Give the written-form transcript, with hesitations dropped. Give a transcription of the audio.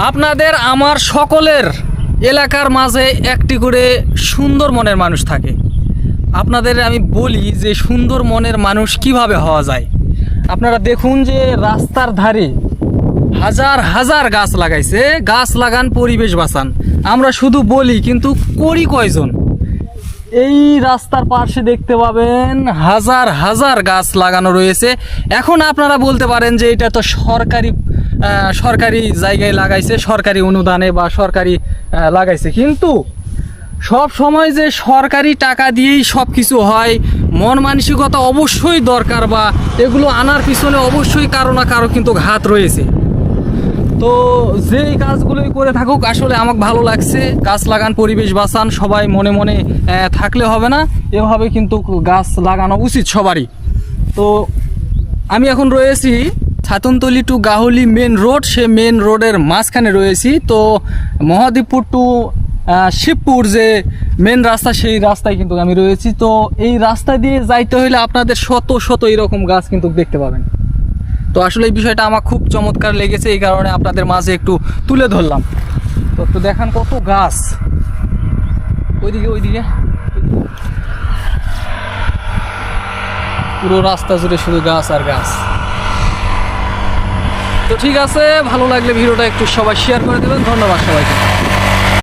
আপনাদের আমার সকলের এলাকার মাঝে একটি করে সুন্দর মনের মানুষ থাকে। আপনাদের আমি বলি যে সুন্দর মনের মানুষ কিভাবে হওয়া যায়। আপনারা দেখুন যে রাস্তার ধারে হাজার হাজার গাছ লাগাইছে। গাছ লাগান, পরিবেশ বাঁচান। আমরা শুধু বলি কিন্তু করি কয়জন? এই রাস্তার পাশে দেখতে পাবেন হাজার হাজার গাছ লাগানো রয়েছে। এখন আপনারা বলতে পারেন যে এটা তো সরকারি জায়গায় লাগাইছে, সরকারি অনুদানে বা সরকারি লাগাইছে, কিন্তু সব সময় যে সরকারি টাকা দিয়েই সব কিছু হয় মন মানসিকতা অবশ্যই দরকার, বা এগুলো আনার পিছনে অবশ্যই কারো না কারো কিন্তু হাত রয়েছে। তো যেই কাজগুলোই করে থাকুক, আসলে আমাকে ভালো লাগছে। গাছ লাগান, পরিবেশ বাঁচান। সবাই মনে মনে থাকলে হবে না, এভাবে কিন্তু গাছ লাগানো উচিত সবারই। তো আমি এখন রয়েছি ছাতনতলি টু গাহুলি মেন রোড, সে মেন রোডের মাঝখানে রয়েছি। তো মহাদেবপুর টু শিবপুর যে মেন রাস্তা, সেই রাস্তায় কিন্তু আমি রয়েছি। তো এই রাস্তা দিয়ে যাইতে হলে আপনাদের শত শত এরকম গাছ কিন্তু দেখতে পাবেন। তো আসলে এই বিষয়টা আমার খুব চমৎকার লেগেছে, এই কারণে আপনাদের মাঝে একটু তুলে ধরলাম। তো একটু দেখান কত গাছ, ওইদিকে পুরো রাস্তা জুড়ে শুধু গাছ আর গাছ। তো ঠিক আছে, ভালো লাগলে ভিডিওটা একটু সবাই শেয়ার করে দেবেন। ধন্যবাদ সবাইকে।